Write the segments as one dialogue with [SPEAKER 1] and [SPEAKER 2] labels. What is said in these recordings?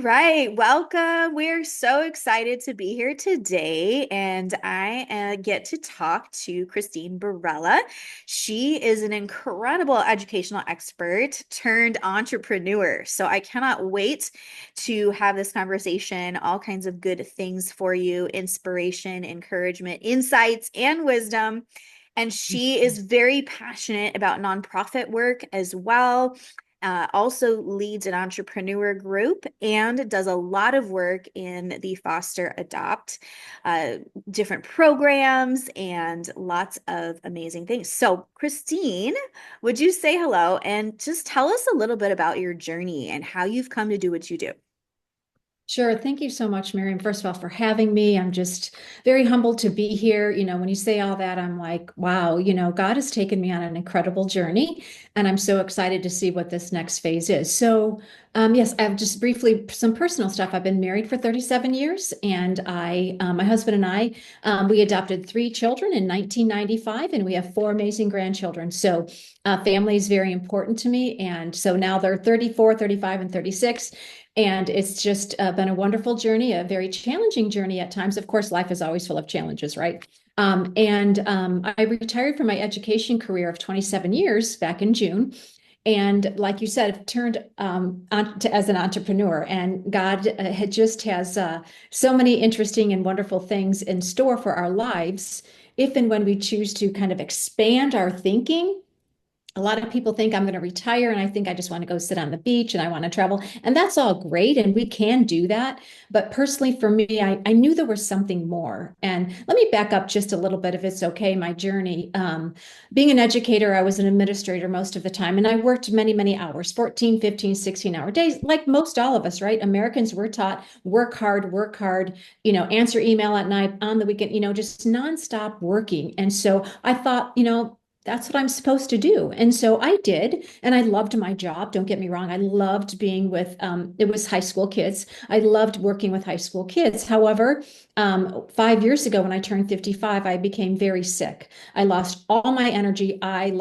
[SPEAKER 1] right, welcome. We're so excited to be here today, and I get to talk to Christine Barella. She is an incredible educational expert turned entrepreneur. So I cannot wait to have this conversation, all kinds of good things for you, inspiration, encouragement, insights, and wisdom. And she is very passionate about nonprofit work as well, also leads an entrepreneur group and does a lot of work in the foster adopt, uh, different programs and lots of amazing things. So, Christine, would you say hello and just tell us a little bit about your journey and how you've come to do what you do?
[SPEAKER 2] Sure. Thank you so much, Miriam, first of all, for having me. I'm just very humbled to be here. When you say all that, I'm like, wow, God has taken me on an incredible journey, and I'm so excited to see what this next phase is. Yes, I have just briefly some personal stuff. I've been married for 37 years, and my husband and I, we adopted three children in 1995, and we have four amazing grandchildren. Family is very important to me. And so now they're 34, 35, and 36. And it's just been a wonderful journey, a very challenging journey at times. Of course, life is always full of challenges, right? I retired from my education career of 27 years back in June. And like you said, I've turned as an entrepreneur, and God has so many interesting and wonderful things in store for our lives if and when we choose to kind of expand our thinking. A lot of people think I'm going to retire and I think I just want to go sit on the beach and I want to travel. And that's all great. And we can do that. But personally, for me, I knew there was something more. And let me back up just a little bit, if it's okay, my journey. Being an educator, I was an administrator most of the time. And I worked many, many hours, 14, 15, 16-hour days, like most all of us, right? Americans were taught work hard, answer email at night, on the weekend, just nonstop working. And so I thought, that's what I'm supposed to do. And so I did. And I loved my job. Don't get me wrong. I loved being with, it was high school kids. I loved working with high school kids. However, 5 years ago when I turned 55, I became very sick. I lost all my energy. I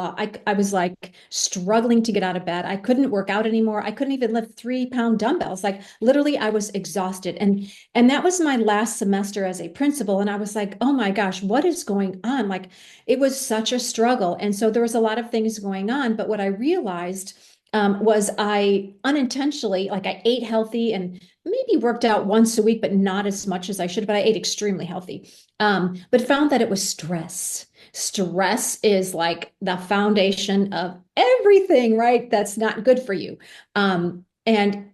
[SPEAKER 2] was like struggling to get out of bed. I couldn't work out anymore. I couldn't even lift 3-pound dumbbells. Like literally I was exhausted. And that was my last semester as a principal. And I was like, oh my gosh, what is going on? Like it was such a struggle. And so there was a lot of things going on. But what I realized was I unintentionally, like I ate healthy and maybe worked out once a week, but not as much as I should, but I ate extremely healthy. But found that it was stress. Stress is like the foundation of everything, right? That's not good for you. And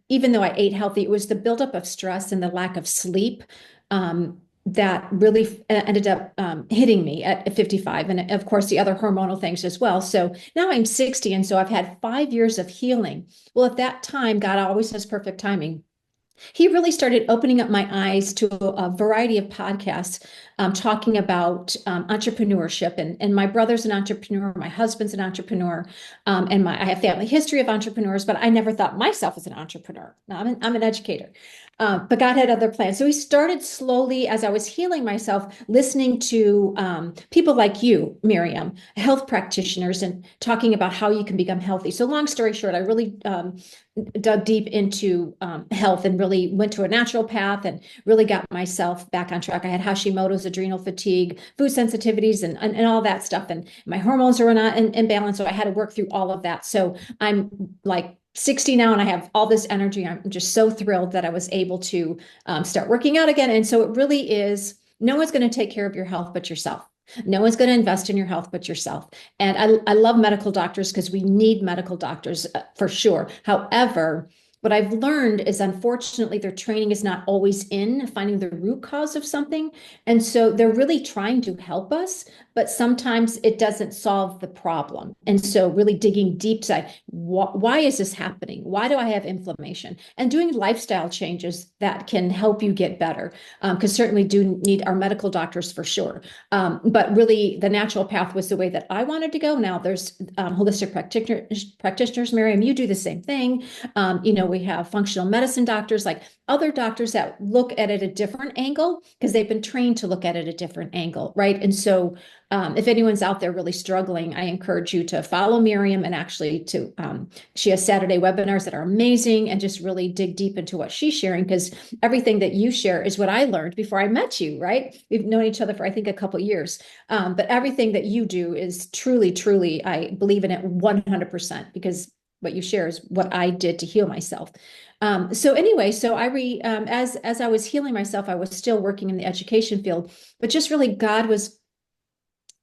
[SPEAKER 2] even though I ate healthy, it was the buildup of stress and the lack of sleep that really ended up hitting me at 55. And of course, the other hormonal things as well. So now I'm 60. And so I've had 5 years of healing. Well, at that time, God always has perfect timing. He really started opening up my eyes to a variety of podcasts talking about entrepreneurship. And my brother's an entrepreneur, my husband's an entrepreneur, I have family history of entrepreneurs, but I never thought myself as an entrepreneur. Now, I'm an educator. But God had other plans. So he started slowly, as I was healing myself, listening to people like you, Miriam, health practitioners, and talking about how you can become healthy. So long story short, I really dug deep into health and really went to a natural path and really got myself back on track. I had Hashimoto's, adrenal fatigue, food sensitivities, and all that stuff. And my hormones were not in balance. So I had to work through all of that. So I'm like 60 now and I have all this energy. I'm just so thrilled that I was able to start working out again. And so it really is, no one's going to take care of your health but yourself. No one's going to invest in your health but yourself. And I love medical doctors because we need medical doctors for sure. However, what I've learned is unfortunately their training is not always in finding the root cause of something. And so they're really trying to help us, but sometimes it doesn't solve the problem. And so really digging deep side, why is this happening? Why do I have inflammation? And doing lifestyle changes that can help you get better. Because certainly do need our medical doctors for sure. But really the natural path was the way that I wanted to go. Now there's holistic practitioners, Miriam, you do the same thing, we have functional medicine doctors, like other doctors that look at it a different angle because they've been trained to look at it a different angle, right? And so if anyone's out there really struggling, I encourage you to follow Miriam and actually she has Saturday webinars that are amazing, and just really dig deep into what she's sharing, because everything that you share is what I learned before I met you, right? We've known each other for, I think, a couple of years. But everything that you do is truly, truly, I believe in it 100%, because what you share is what I did to heal myself. So anyway, so as I was healing myself, I was still working in the education field, but just really God was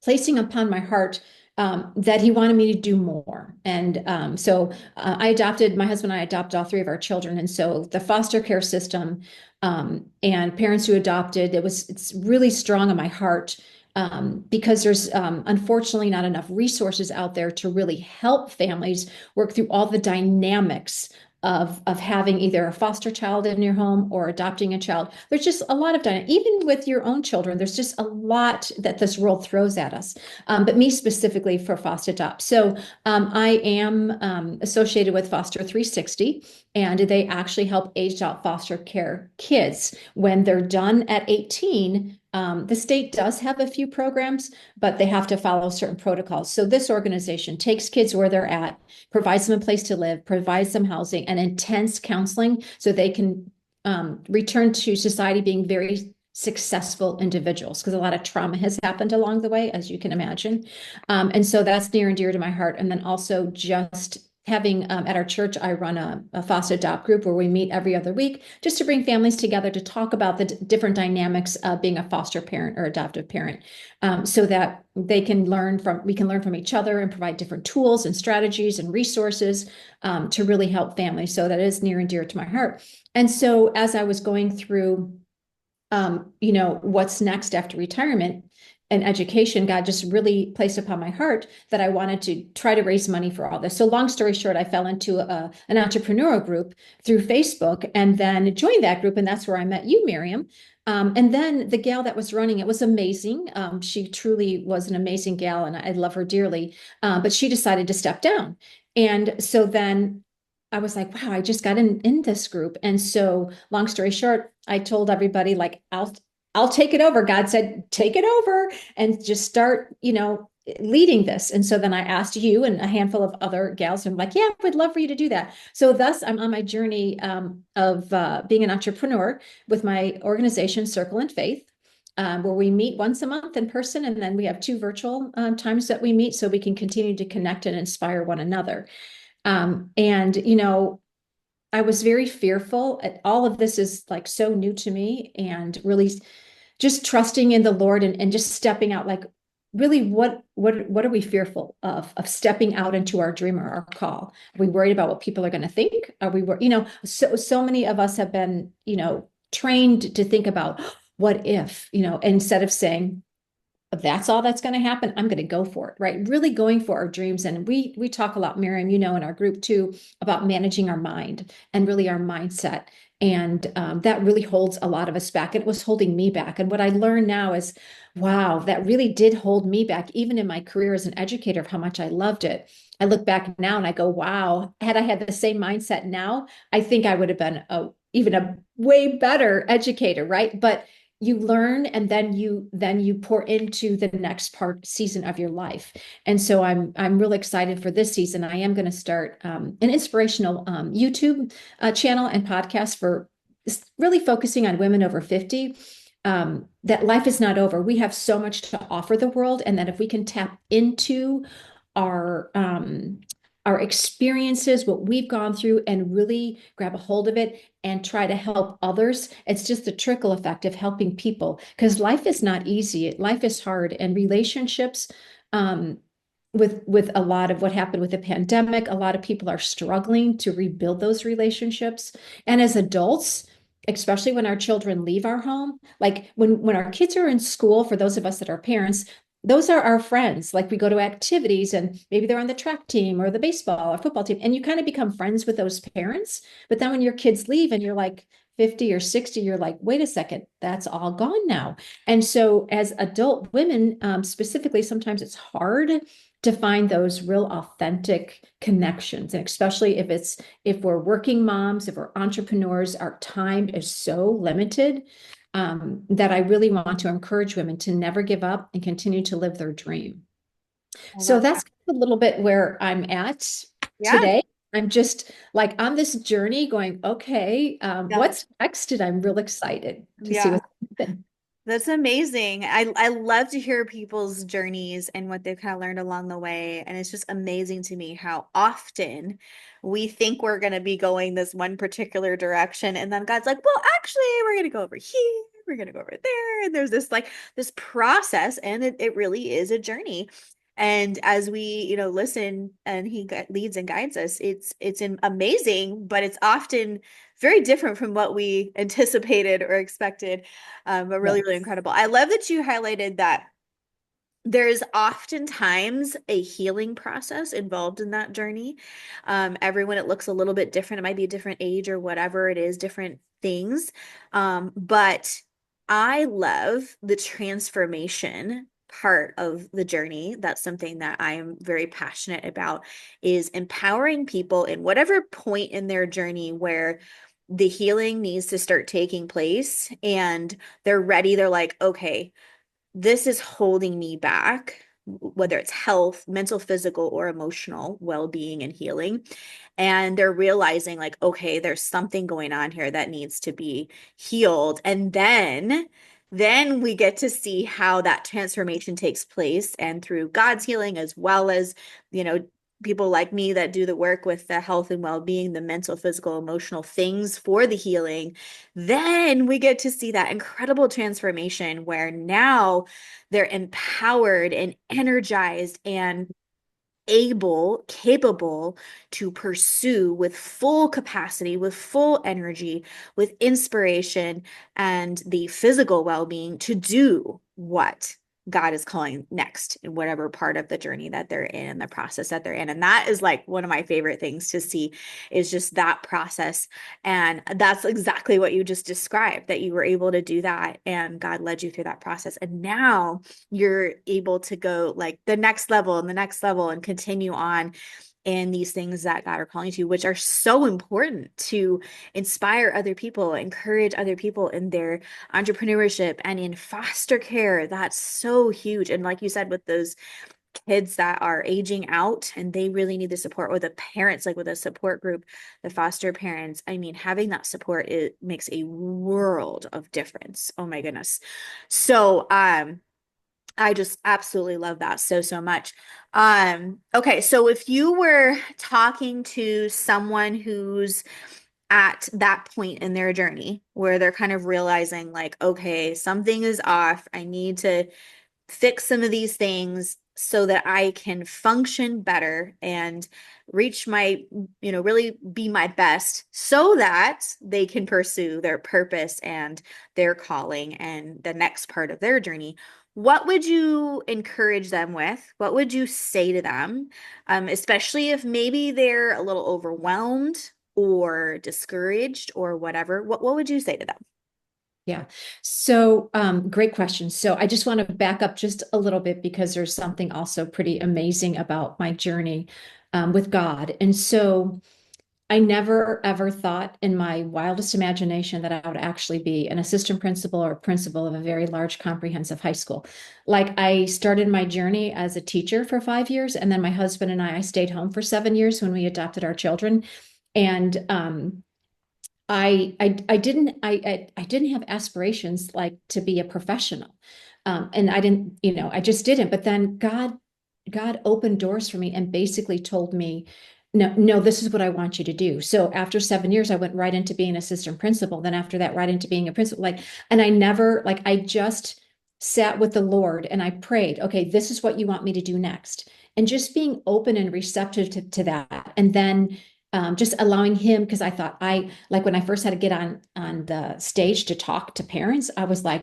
[SPEAKER 2] placing upon my heart that he wanted me to do more. And my husband and I adopted all three of our children. And so the foster care system and parents who adopted, it's really strong on my heart, because there's unfortunately not enough resources out there to really help families work through all the dynamics of having either a foster child in your home or adopting a child. There's just a lot of dynamics. Even with your own children, there's just a lot that this world throws at us. But me specifically for foster adopt. So I am associated with Foster 360, and they actually help aged out foster care kids. When they're done at 18, the state does have a few programs, but they have to follow certain protocols. So this organization takes kids where they're at, provides them a place to live, provides them housing and intense counseling so they can return to society being very successful individuals, because a lot of trauma has happened along the way, as you can imagine. And so that's near and dear to my heart. And then also just having at our church, I run a foster adopt group where we meet every other week just to bring families together to talk about the different dynamics of being a foster parent or adoptive parent, so that we can learn from each other and provide different tools and strategies and resources to really help families. So that is near and dear to my heart. And so as I was going through, what's next after retirement and education, God just really placed upon my heart that I wanted to try to raise money for all this. So long story short, I fell into an entrepreneurial group through Facebook and then joined that group. And that's where I met you, Miriam. And then the gal that was running it was amazing. She truly was an amazing gal, and I love her dearly. But she decided to step down. And so then I was like, wow, I just got in this group. And so long story short, I told everybody, like, I'll take it over. God said, take it over and just start, leading this. And so then I asked you and a handful of other gals, and I'm like, yeah, I would love for you to do that. So thus I'm on my journey of being an entrepreneur with my organization, Circle and Faith, where we meet once a month in person. And then we have 2 virtual times that we meet so we can continue to connect and inspire one another. I was very fearful. All of this is like so new to me, and really just trusting in the Lord and just stepping out, like, really, what are we fearful of stepping out into our dream or our call? Are we worried about what people are going to think? Are we, so many of us have been, trained to think about what if, instead of saying, that's all that's going to happen, I'm going to go for it, right? Really going for our dreams. And we talk a lot, Miriam, in our group too, about managing our mind and really our mindset. And that really holds a lot of us back. And it was holding me back. And what I learned now is, wow, that really did hold me back, even in my career as an educator, of how much I loved it. I look back now and I go, wow, had I had the same mindset now, I think I would have been even a way better educator, right? But you learn, and then you pour into the next season of your life. And so I'm really excited for this season. I am going to start an inspirational YouTube channel and podcast for really focusing on women over 50. That life is not over. We have so much to offer the world, and that if we can tap into our experiences, what we've gone through, and really grab a hold of it and try to help others. It's just the trickle effect of helping people, because life is not easy. Life is hard, and relationships, with a lot of what happened with the pandemic, a lot of people are struggling to rebuild those relationships. And as adults, especially when our children leave our home, like when our kids are in school, for those of us that are parents, those are our friends. Like, we go to activities and maybe they're on the track team or the baseball or football team, and you kind of become friends with those parents. But then when your kids leave and you're like 50 or 60, you're like, wait a second, that's all gone now. And so as adult women, specifically, sometimes it's hard to find those real authentic connections. And especially if we're working moms, if we're entrepreneurs, our time is so limited, that I really want to encourage women to never give up and continue to live their dream.
[SPEAKER 1] I
[SPEAKER 2] So
[SPEAKER 1] love
[SPEAKER 2] that's
[SPEAKER 1] that.
[SPEAKER 2] kind of a little bit where I'm at
[SPEAKER 1] Yeah.
[SPEAKER 2] today. I'm just like on this journey going, okay,
[SPEAKER 1] Yeah.
[SPEAKER 2] what's next? And I'm real excited to see
[SPEAKER 1] Yeah.
[SPEAKER 2] what's happening.
[SPEAKER 1] That's amazing. I love to hear people's journeys and what they've kind of learned along the way. And it's just amazing to me how often we think we're going to be going this one particular direction. And then God's like, well, actually, we're going to go over here. We're going to go over there. And there's this like this process, and it really is a journey. And as we, listen and leads and guides us, it's amazing, but it's often very different from what we anticipated or expected, but really, really
[SPEAKER 2] Yes.
[SPEAKER 1] incredible. I love that you highlighted that there's oftentimes a healing process involved in that journey. Everyone, it looks a little bit different. It might be a different age or whatever it is, different things. But I love the transformation part of the journey. That's something that I am very passionate about, is empowering people in whatever point in their journey where the healing needs to start taking place and they're ready. They're like, okay, this is holding me back, whether it's health, mental, physical, or emotional well-being and healing. And they're realizing, like, okay, there's something going on here that needs to be healed. And then we get to see how that transformation takes place, and through God's healing, as well as, you know, people like me that do the work with the health and well-being, the mental, physical, emotional things for the healing, then we get to see that incredible transformation where now they're empowered and energized and capable to pursue with full capacity, with full energy, with inspiration and the physical well-being to do what God is calling next in whatever part of the journey that they're in, the process that they're in. And that is like one of my favorite things to see, is just that process. And that's exactly what you just described, that you were able to do that and God led you through that process. And now you're able to go like the next level and the next level and continue on in these things that God are calling you to, which are so important to inspire other people, encourage other people in their entrepreneurship and in foster care. That's so huge. And like you said, with those kids that are aging out and they really need the support, or the parents, like with a support group, the foster parents, I mean, having that support, it makes a world of difference. Oh my goodness. So, I just absolutely love that so, so much. Okay, so if you were talking to someone who's at that point in their journey where they're kind of realizing, like, okay, something is off, I need to fix some of these things so that I can function better and reach my, really be my best so that they can pursue their purpose and their calling and the next part of their journey. What would you encourage them with? What would you say to them? Especially if maybe they're a little overwhelmed or discouraged or whatever. What would you say to them?
[SPEAKER 2] Yeah. So, great question. So, I just want to back up just a little bit because there's something also pretty amazing about my journey with God. And so, I never ever thought in my wildest imagination that I would actually be an assistant principal or principal of a very large comprehensive high school. Like, I started my journey as a teacher for 5 years, and then my husband and I stayed home for 7 years when we adopted our children. And I didn't have aspirations like to be a professional. And I didn't, I just didn't. But then God opened doors for me and basically told me, no, no, this is what I want you to do. So after 7 years, I went right into being an assistant principal. Then after that, right into being a principal. And I never, I just sat with the Lord and I prayed, okay, this is what you want me to do next. And just being open and receptive to that. And then just allowing him, because I thought like when I first had to get on the stage to talk to parents, I was like,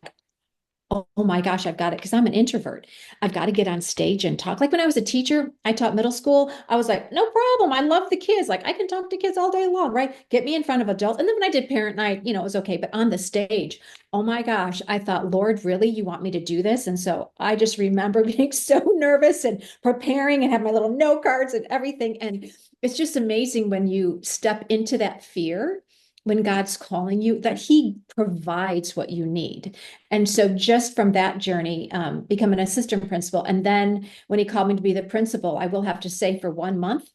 [SPEAKER 2] oh my gosh, I've got it. Because I'm an introvert. I've got to get on stage and talk. Like when I was a teacher, I taught middle school. I was like, no problem. I love the kids. Like I can talk to kids all day long, right? Get me in front of adults. And then when I did parent night, it was okay. But on the stage, oh my gosh, I thought, Lord, really? You want me to do this? And so I just remember being so nervous and preparing and have my little note cards and everything. And it's just amazing when you step into that fear when God's calling you, that He provides what you need. And so, just from that journey, become an assistant principal. And then, when He called me to be the principal, I will have to say, for 1 month,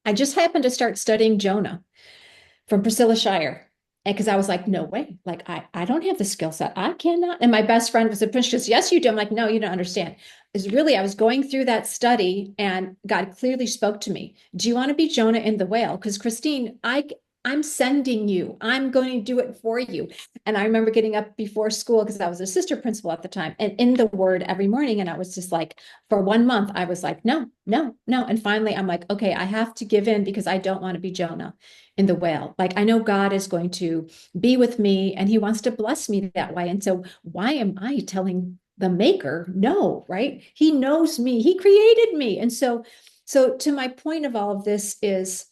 [SPEAKER 2] I just happened to start studying Jonah from Priscilla Shirer. And because I was like, no way, like I don't have the skill set. I cannot. And my best friend was a priest. She goes, yes, you do. I'm like, no, you don't understand. Is really, I was going through that study and God clearly spoke to me. Do you want to be Jonah in the whale? Because Christine, I'm sending you. I'm going to do it for you. And I remember getting up before school because I was a sister principal at the time and in the word every morning. And I was just like, for 1 month, I was like, no, no, no. And finally, I'm like, okay, I have to give in because I don't want to be Jonah in the whale. Like I know God is going to be with me and He wants to bless me that way. And so why am I telling the maker no, right? He knows me. He created me. And so to my point of all of this is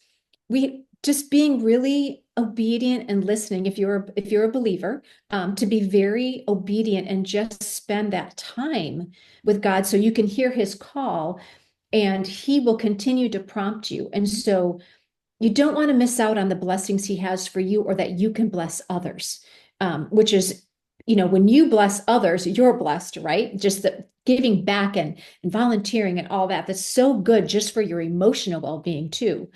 [SPEAKER 2] we just being really obedient and listening if you're a believer, to be very obedient and just spend that time with God so you can hear His call and He will continue to prompt you. And so you don't want to miss out on the blessings He has for you or that you can bless others, which is, when you bless others, you're blessed, right? Just the giving back and volunteering and all that. That's so good just for your emotional well-being too.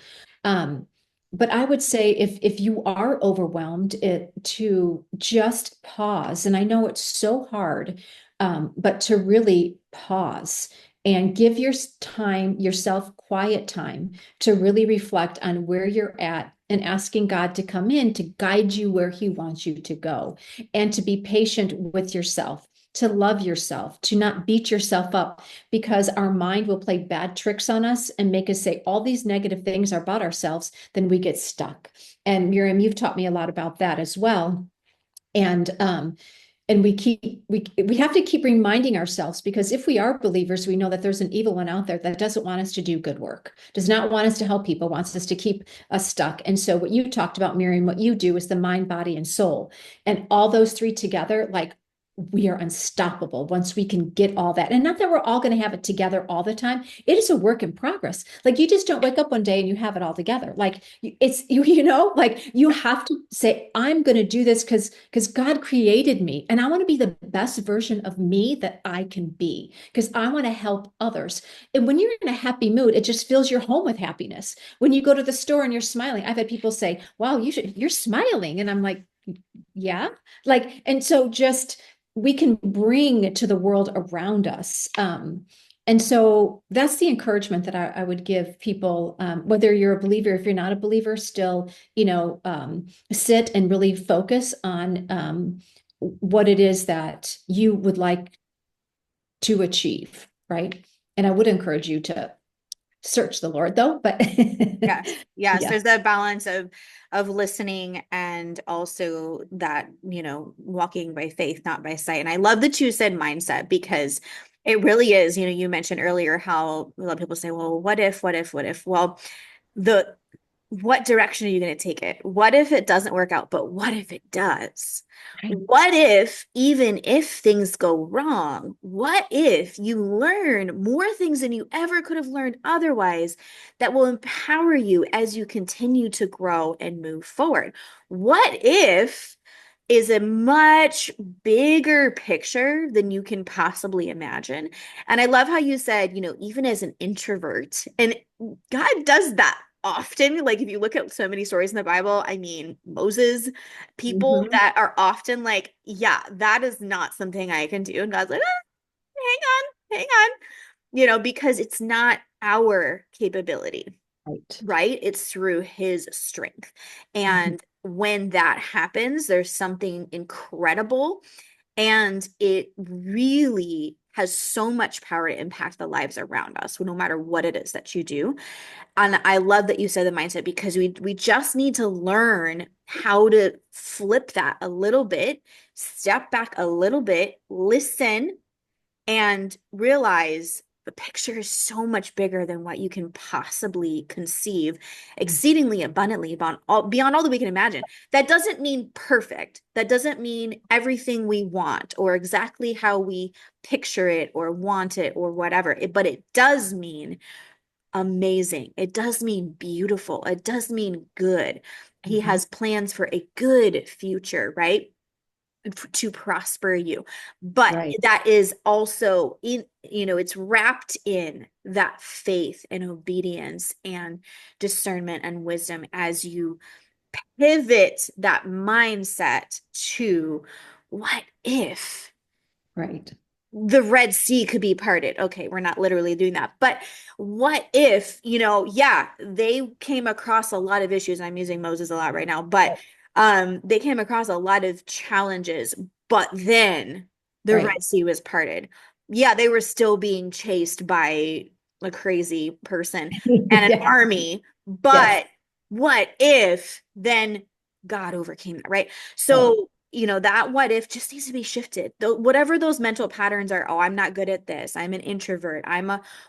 [SPEAKER 2] Um, but I would say if you are overwhelmed, to just pause. And I know it's so hard, but to really pause and give yourself quiet time to really reflect on where you're at and asking God to come in to guide you where He wants you to go and to be patient with yourself, to love yourself, to not beat yourself up because our mind will play bad tricks on us and make us say all these negative things about ourselves, then we get stuck. And Miriam, you've taught me a lot about that as well. And we have to keep reminding ourselves because if we are believers, we know that there's an evil one out there that doesn't want us to do good work, does not want us to help people, wants us to keep us stuck. And so what you talked about, Miriam, what you do is the mind, body, and soul. And all those three together, like we are unstoppable once we can get all that. And not that we're all going to have it together all the time. It is a work in progress. Like you just don't wake up one day and you have it all together. Like it's like you have to say, I'm going to do this because God created me and I want to be the best version of me that I can be because I want to help others. And when you're in a happy mood, it just fills your home with happiness. When you go to the store and you're smiling, I've had people say, wow, you're smiling. And I'm like, yeah, like, and so just we can bring to the world around us. And so that's the encouragement that I would give people, whether you're a believer, if you're not a believer, still, sit and really focus on what it is that you would like to achieve, right? And I would encourage you to search the Lord, though. But
[SPEAKER 1] Yes. Yes.
[SPEAKER 2] yeah,
[SPEAKER 1] There's that balance of listening and also that, walking by faith, not by sight. And I love that you said mindset because it really is, you mentioned earlier how a lot of people say, well, what if, what if, what if? Well, the what direction are you going to take it? What if it doesn't work out? But what if it does?
[SPEAKER 2] right.
[SPEAKER 1] What if, even if things go wrong, what if you learn more things than you ever could have learned otherwise that will empower you as you continue to grow and move forward? What if is a much bigger picture than you can possibly imagine. And I love how you said, even as an introvert, and God does that often. Like if you look at so many stories in the Bible, I mean, Moses, people
[SPEAKER 2] Mhm.
[SPEAKER 1] that are often like, yeah, that is not something I can do. And God's like, hang on, because it's not our capability,
[SPEAKER 2] Right.
[SPEAKER 1] right? It's through his strength.
[SPEAKER 2] Mhm.
[SPEAKER 1] And when that happens, there's something incredible and it really has so much power to impact the lives around us, no matter what it is that you do. And I love that you said the mindset because we just need to learn how to flip that a little bit step back a little bit, listen, and realize the picture is so much bigger than what you can possibly conceive, exceedingly abundantly beyond all that we can imagine. That doesn't mean perfect. That doesn't mean everything we want or exactly how we picture it or want it or whatever. But it does mean amazing. It does mean beautiful. It does mean good. He
[SPEAKER 2] Mhm.
[SPEAKER 1] has plans for a good future, right? To prosper you. But
[SPEAKER 2] Right,
[SPEAKER 1] that is also in, it's wrapped in that faith and obedience and discernment and wisdom as you pivot that mindset to what if
[SPEAKER 2] right.
[SPEAKER 1] the Red Sea could be parted. Okay, we're not literally doing that. But what if, yeah, they came across a lot of issues. I'm using Moses a lot right now, but they came across a lot of challenges, but then the
[SPEAKER 2] Right.
[SPEAKER 1] Red Sea was parted. Yeah, they were still being chased by a crazy person and an
[SPEAKER 2] Yes,
[SPEAKER 1] army,
[SPEAKER 2] yes,
[SPEAKER 1] but what if then God overcame that, right?
[SPEAKER 2] right.
[SPEAKER 1] So that what if just needs to be shifted. Whatever those mental patterns are, oh, I'm not good at this. I'm an introvert.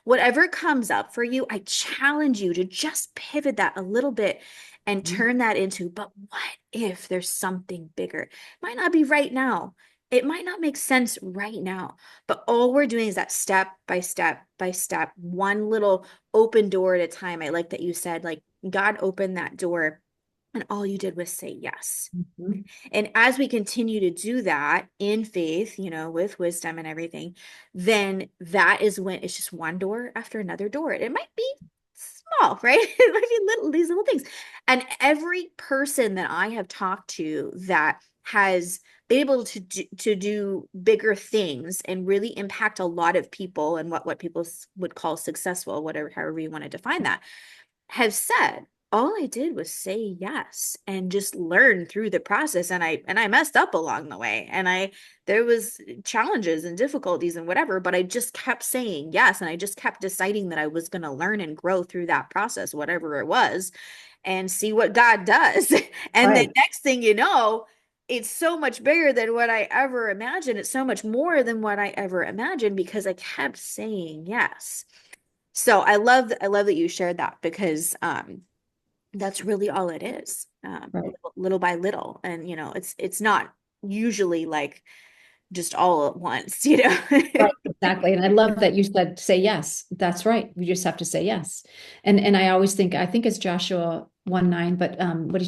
[SPEAKER 1] Whatever comes up for you, I challenge you to just pivot that a little bit and
[SPEAKER 2] Mhm.
[SPEAKER 1] turn that into, but what if there's something bigger? It might not be right now. It might not make sense right now, but all we're doing is that step by step by step, one little open door at a time. I like that you said, like, God opened that door and all you did was say yes.
[SPEAKER 2] Mhm.
[SPEAKER 1] And as we continue to do that in faith, with wisdom and everything, then that is when it's just one door after another door. It might be small, right? It might be these little things. And every person that I have talked to that has been able to do bigger things and really impact a lot of people and what people would call successful, whatever, however you want to define that, have said all I did was say yes and just learn through the process, and I messed up along the way, and I there was challenges and difficulties and whatever, but I just kept saying yes, and I just kept deciding that I was going to learn and grow through that process, whatever it was, and see what God does. And the
[SPEAKER 2] Right.
[SPEAKER 1] next thing you know, it's so much bigger than what I ever imagined. It's so much more than what I ever imagined because I kept saying yes. So I love that you shared that because that's really all it is.
[SPEAKER 2] Right.
[SPEAKER 1] Little by little. And it's not usually like just all at once,
[SPEAKER 2] Right, exactly. And I love that you said say yes. That's right. We just have to say yes. And I always think I think it's Joshua 1:9, but what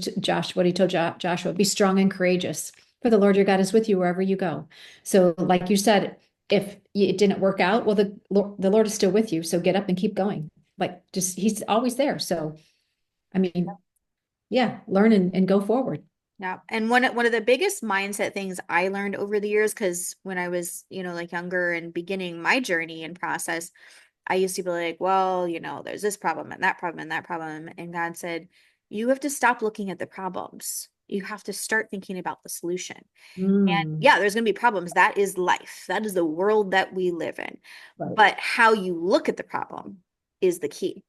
[SPEAKER 2] he told Joshua, be strong and courageous, for the Lord your God is with you wherever you go. So like you said, if it didn't work out, well, the Lord is still with you. So get up and keep going. Like just he's always there. So I mean, yeah, learn and go forward.
[SPEAKER 1] Yeah. And one of the biggest mindset things I learned over the years, because when I was, like younger and beginning my journey and process, I used to be like, well, there's this problem and that problem and that problem. And God said, you have to stop looking at the problems. You have to start thinking about the solution. And
[SPEAKER 2] Mm,
[SPEAKER 1] yeah, there's going to be problems. That is life. That is the world that we live in.
[SPEAKER 2] right.
[SPEAKER 1] But how you look at the problem is the key.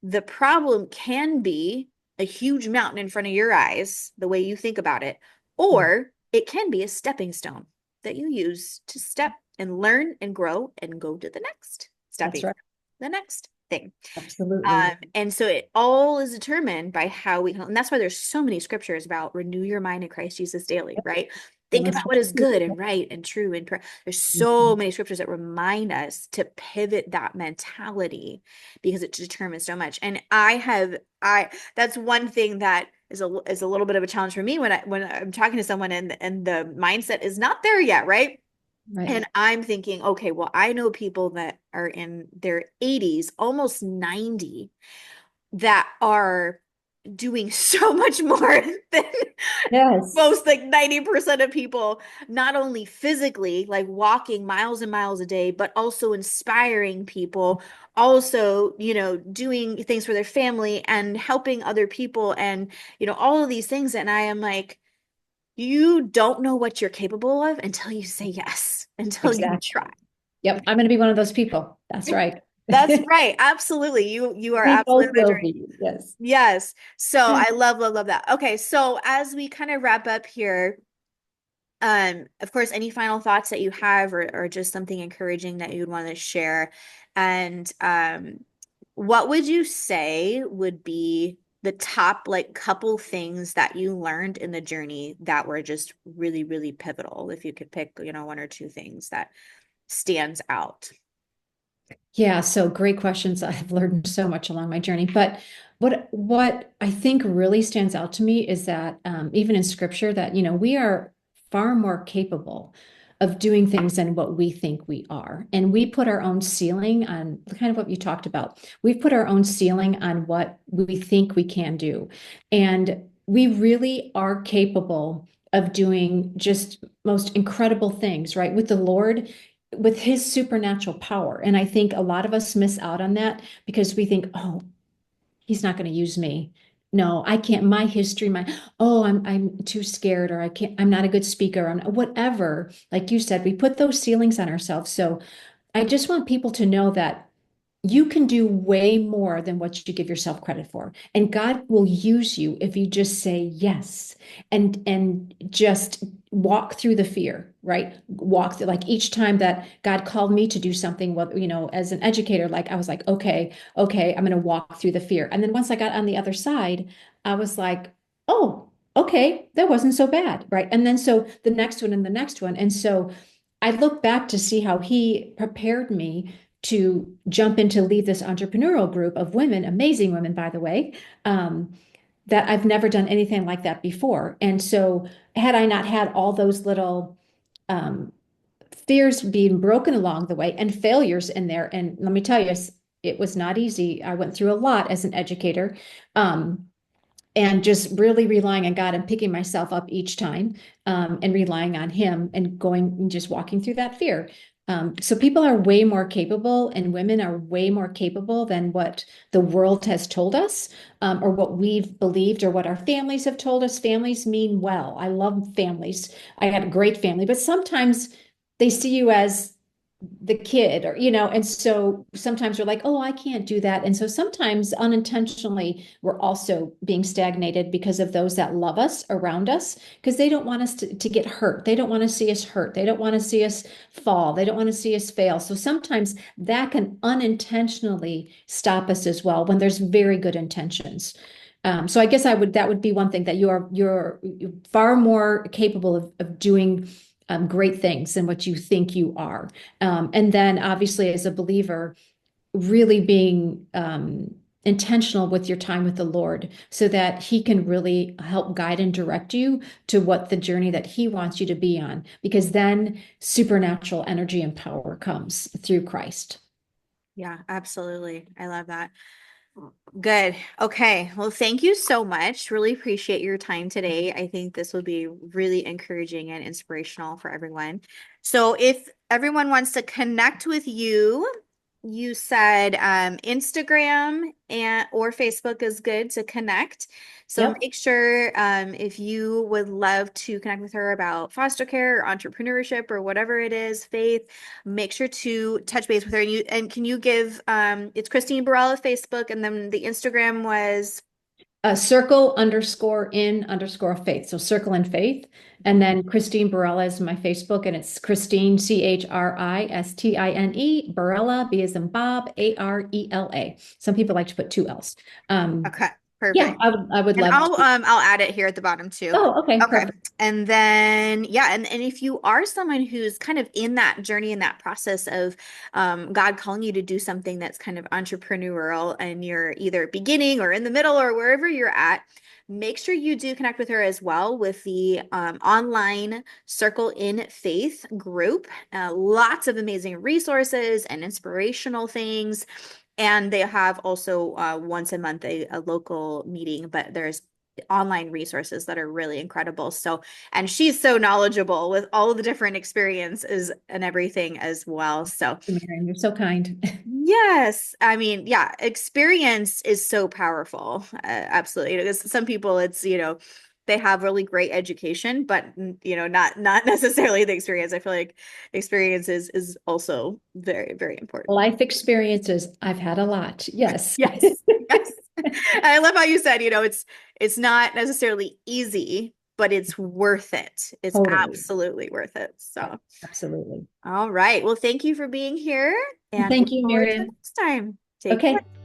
[SPEAKER 1] The problem can be a huge mountain in front of your eyes, the way you think about it,
[SPEAKER 2] Mm,
[SPEAKER 1] or it can be a stepping stone that you use to step and learn and grow and go to the next
[SPEAKER 2] that's
[SPEAKER 1] stepping,
[SPEAKER 2] right.
[SPEAKER 1] the next thing.
[SPEAKER 2] Absolutely.
[SPEAKER 1] And so it all is determined by how and that's why there's so many scriptures about renew your mind in Christ Jesus daily, right? Think
[SPEAKER 2] Romans
[SPEAKER 1] about what is
[SPEAKER 2] 12.
[SPEAKER 1] good and right and true and there's so
[SPEAKER 2] Mhm.
[SPEAKER 1] many scriptures that remind us to pivot that mentality because it determines so much. And I that's one thing that is a little bit of a challenge for me when I'm talking to someone and the mindset is not there yet, right?
[SPEAKER 2] Right.
[SPEAKER 1] And I'm thinking, okay, well, I know people that are in their 80s, almost 90, that are doing so much more than
[SPEAKER 2] Yes.
[SPEAKER 1] most, like 90% of people, not only physically, like walking miles and miles a day, but also inspiring people, also, doing things for their family and helping other people and, all of these things. And I am like, you don't know what you're capable of until you say yes, until you try.
[SPEAKER 2] Exactly. Yep. I'm going to be one of those people. That's right.
[SPEAKER 1] That's right. Absolutely. You are
[SPEAKER 2] We
[SPEAKER 1] absolutely
[SPEAKER 2] both
[SPEAKER 1] on the
[SPEAKER 2] will
[SPEAKER 1] journey.
[SPEAKER 2] be. Yes.
[SPEAKER 1] Yes. So I love, love, love that. Okay. So as we kind of wrap up here, Of course, any final thoughts that you have, or just something encouraging that you'd want to share. And what would you say would be the top like couple things that you learned in the journey that were just really, really pivotal? If you could pick, one or two things that stands out.
[SPEAKER 2] Yeah, so great questions. I've learned so much along my journey. But what I think really stands out to me is that even in scripture, that we are far more capable of doing things than what we think we are. And we put our own ceiling on kind of what you talked about. We've put our own ceiling on what we think we can do. And we really are capable of doing just most incredible things, right? With the Lord, with his supernatural power. And I think a lot of us miss out on that because we think, oh, he's not going to use me. No, I can't. My history, I'm too scared, or I can't, I'm not a good speaker, whatever. Like you said, we put those ceilings on ourselves. So I just want people to know that you can do way more than what you give yourself credit for. And God will use you if you just say yes and just walk through the fear, right? Walk through, like each time that God called me to do something, what, as an educator, like I was like, okay, I'm going to walk through the fear. And then once I got on the other side, I was like, oh, okay, that wasn't so bad, right? And then so the next one and the next one. And so I look back to see how he prepared me to jump into lead this entrepreneurial group of women, amazing women, by the way, that I've never done anything like that before. And so, had I not had all those little um, fears being broken along the way and failures in there, and let me tell you, it was not easy. I went through a lot as an educator. And just really relying on God and picking myself up each time, and relying on Him and going and just walking through that fear. So people are way more capable, and women are way more capable than what the world has told us, or what we've believed, or what our families have told us. Families mean well. I love families. I had a great family, but sometimes they see you as the kid, or and so sometimes we're like, oh, I can't do that. And so sometimes unintentionally we're also being stagnated because of those that love us around us, because they don't want us to get hurt. They don't want to see us hurt. They don't want to see us fall. They don't want to see us fail. So sometimes that can unintentionally stop us as well when there's very good intentions. So I guess that would be one thing, that you're far more capable of doing great things than what you think you are. And then obviously as a believer, really being intentional with your time with the Lord, so that he can really help guide and direct you to what the journey that he wants you to be on, because then supernatural energy and power comes through Christ.
[SPEAKER 1] Yeah, absolutely. I love that. Good. Okay. Well, thank you so much. Really appreciate your time today. I think this will be really encouraging and inspirational for everyone. So, if everyone wants to connect with you, you said Instagram and or Facebook is good to connect. So
[SPEAKER 2] Yep.
[SPEAKER 1] make sure if you would love to connect with her about foster care or entrepreneurship or whatever it is, faith, make sure to touch base with her. And can you give it's Christine Barella Facebook, and then the Instagram was
[SPEAKER 2] Circle underscore in underscore faith. So circle in faith. And then Christine Barella is my Facebook, and it's Christine, Christine, Barella, B as in Bob, Arela. Some people like to put two L's.
[SPEAKER 1] okay,
[SPEAKER 2] Yeah,
[SPEAKER 1] perfect.
[SPEAKER 2] I would
[SPEAKER 1] And
[SPEAKER 2] love to.
[SPEAKER 1] I'll add it here at the bottom too.
[SPEAKER 2] Oh, okay,
[SPEAKER 1] Okay.
[SPEAKER 2] perfect.
[SPEAKER 1] And then yeah, and if you are someone who's kind of in that journey, in that process of God calling you to do something that's kind of entrepreneurial, and you're either beginning or in the middle or wherever you're at, make sure you do connect with her as well with the online Circle in Faith group. Lots of amazing resources and inspirational things. And they have also once a month a local meeting, but there's online resources that are really incredible. So, and she's so knowledgeable with all of the different experiences and everything as well. So,
[SPEAKER 2] Marion, you're so kind.
[SPEAKER 1] yes, I mean, yeah, experience is so powerful. Absolutely. Because some people it's, they have really great education, but not necessarily the experience. I feel like experience is also very, very important.
[SPEAKER 2] Life experiences, I've had a lot. Yes.
[SPEAKER 1] Yes. Yes. I love how you said, it's not necessarily easy, but it's worth it. It's
[SPEAKER 2] Totally.
[SPEAKER 1] absolutely worth it.
[SPEAKER 2] Yeah,
[SPEAKER 1] So,
[SPEAKER 2] absolutely.
[SPEAKER 1] all right. Well, thank you for being here and look
[SPEAKER 2] Thank you,
[SPEAKER 1] forward to
[SPEAKER 2] Miriam.
[SPEAKER 1] next time. Take care.
[SPEAKER 2] Okay.